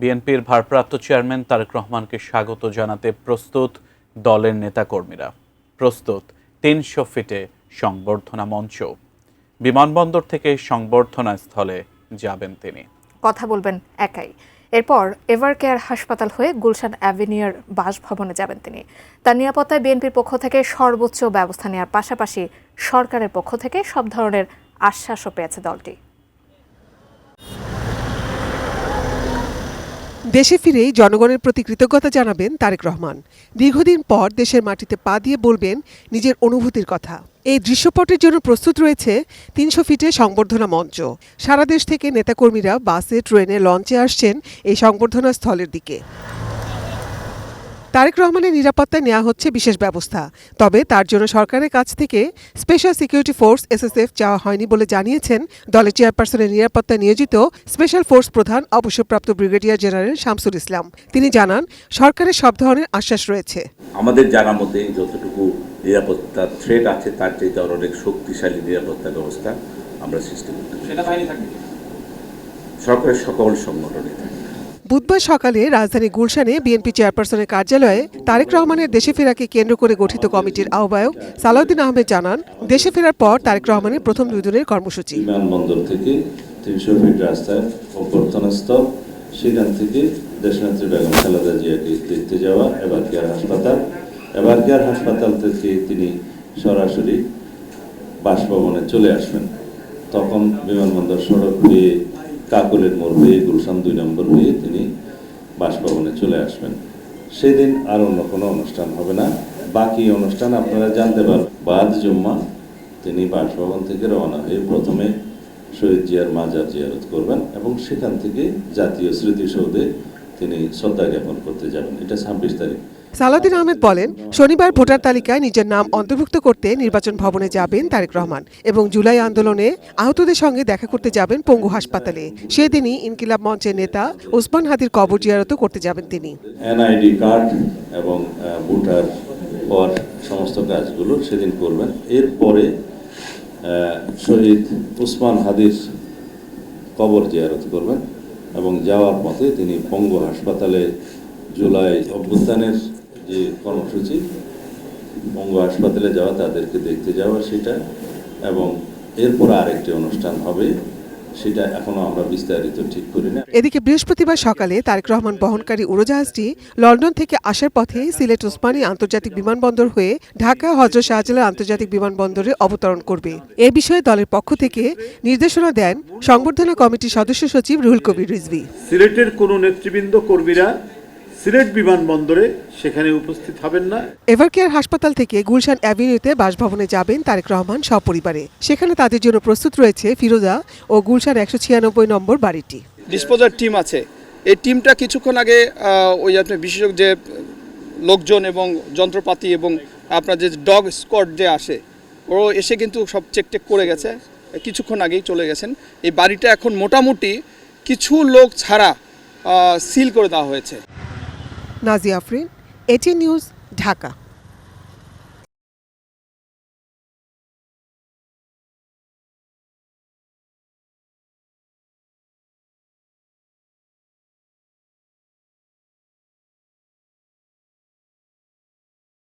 বিএনপির ভারপ্রাপ্ত চেয়ারম্যান তারেক রহমানকে স্বাগত জানাতে প্রস্তুত দলের নেতাকর্মীরা। প্রস্তুত ৩০০ ফিটে সংবর্ধনা মঞ্চ। বিমানবন্দর থেকে সংবর্ধনা স্থলে যাবেন তিনি। কথা বলবেন একাই। এরপর এভারকেয়ার হাসপাতাল হয়ে গুলশান অ্যাভিনিউর বাসভবনে যাবেন তিনি। তার নিরাপত্তায় বিএনপির পক্ষ থেকে সর্বোচ্চ ব্যবস্থা নেওয়ার পাশাপাশি সরকারের পক্ষ থেকে সব ধরনের আশ্বাসও পেয়েছে দলটি। দেশে ফিরেই জনগণের প্রতি কৃতজ্ঞতা জানাবেন তারেক রহমান। দীর্ঘদিন পর দেশের মাটিতে পা দিয়ে বলবেন নিজের অনুভূতির কথা। এই দৃশ্যপটের জন্য প্রস্তুত রয়েছে ৩০০ ফিটে সংবর্ধনা মঞ্চ। সারা দেশ থেকে নেতাকর্মীরা বাসে, ট্রেনে, লঞ্চে আসছেন এই সংবর্ধনা স্থলের দিকে। তারেক রহমানের নিরাপত্তায় নেওয়া হচ্ছে বিশেষ ব্যবস্থা। তবে তার জন্য সরকারের কাছ থেকে স্পেশাল সিকিউরিটি ফোর্স SSF চাওয়া হয়নি বলে জানিয়েছেন দলের চেয়ারপারসনের নিরাপত্তায় নিয়োজিত স্পেশাল ফোর্স প্রধান অবসরপ্রাপ্ত ব্রিগেডিয়ার জেনারেল শামসুল ইসলাম। তিনি জানান, সরকারের সব ধরনের আশ্বাস রয়েছে। আমাদের জানা মতে যতটুকু নিরাপত্তা থ্রেট আছে তার চেয়ে অনেক শক্তিশালী নিরাপত্তা ব্যবস্থা আমরা সৃষ্টি করতে পারি। সেনাবাহিনী থাকবে, সরকারের সকল সংগঠনে থাকবে। বুধবার সকালে রাজধানী গুলশানে বিএনপি চেয়ারপারসনের কার্যালয়ে তারেক রহমানের দেশে ফেরাকে কেন্দ্র করে গঠিত কমিটির আহ্বায়ক সালাউদ্দিন আহমেদ জানান, দেশে ফেরার পর তারেক রহমানের প্রথম 2 দিনের কর্মসূচি। বিমানবন্দর থেকে ৩০০ ফিট রাস্তায় অভ্যর্থনা স্থল, সেখান থেকে দেশনেত্রী বেগম খালেদা জিয়াকে দেখতে যাওয়া এভারকেয়ার হাসপাতাল। এভারকেয়ার হাসপাতাল থেকে তিনি সরাসরি বাসভবনে চলে আসবেন। তখন বিমানবন্দর সড়ক হয়ে কাকলের মোড় হয়ে গুলশান 2 নম্বর হয়ে তিনি বাসভবনে চলে আসবেন। সেদিন আর অন্য কোনো অনুষ্ঠান হবে না। বাকি অনুষ্ঠান আপনারা জানতে পারবেন বাদ জুম্মা তিনি বাসভবন থেকে রওনা হয়ে প্রথমে শহীদ জিয়ার মাজার জিয়ারত করবেন এবং সেখান থেকে জাতীয় স্মৃতিসৌধে তিনি শ্রদ্ধা জ্ঞাপন করতে যাবেন। এটা 26 তারিখ। সালাউদ্দিন আহমেদ বলেন, শনিবার ভোটার তালিকায় নিজের নাম অন্তর্ভুক্ত করতে নির্বাচন ভবনে যাবেন তারেক রহমান এবং জুলাই আন্দোলনে আহতদের সঙ্গে দেখা করতে যাবেন পঙ্গু হাসপাতালে। সেদিনই ইনকিলাব মঞ্চের নেতা ওসমান হাদির কবর জিয়ারতও করতে যাবেন তিনি। NID কার্ড এবং ভোটার পর সমস্ত কাজগুলো সেদিন করবেন। এরপরে শহীদ ওসমান হাদির কবর জিয়ারত করবেন এবং যাওয়ার পথে তিনি পঙ্গু হাসপাতালে জুলাই অভ্যুত্থানের যে কর্মসূচি, পঙ্গু হাসপাতালে যাওয়া, তাদেরকে দেখতে যাওয়া সেটা, এবং এরপর আরেকটি অনুষ্ঠান হবে, সেটা এখনো আমরা বিস্তারিত ঠিক করি না। এদিকে বৃহস্পতিবার সকালে তারেক রহমান বহনকারী উড়োজাহাজটি লন্ডন থেকে আসার পথে সিলেট ওসমানী আন্তর্জাতিক বিমানবন্দর হয়ে ঢাকা হযরত শাহজালাল আন্তর্জাতিক বিমানবন্দরে অবতরণ করবে। এ বিষয়ে দলের পক্ষ থেকে নির্দেশনা দেন সংবর্ধনা কমিটির সদস্য সচিব রুহুল কবির রিজভী। সিলেটের কোনো নেতৃবৃন্দ কর্মীরা সিলেট বিমানবন্দরে সেখানে উপস্থিত হবেন না। এভারকেয়ার হাসপাতাল থেকে গুলশান অ্যাভিনিউতে বাসভবনে যাবেন তারেক রহমান সপরিবারে। সেখানে তাদের জন্য প্রস্তুত রয়েছে ফিরোজা ও গুলশান 196 নম্বর বাড়িটি। ডিসপোজার টিম আছে। এই টিমটা কিছুক্ষণ আগে ওই আপনার বিশেষজ্ঞ যে লোকজন এবং যন্ত্রপাতি এবং আপনার যে ডগ স্কোয়াড যে আসে, ও এসে কিন্তু সব চেক করে গেছে, কিছুক্ষণ আগেই চলে গেছেন। এই বাড়িটা এখন মোটামুটি কিছু লোক ছাড়া সিল করে দেওয়া হয়েছে। Nazia Afrin, ATN news, Dhaka.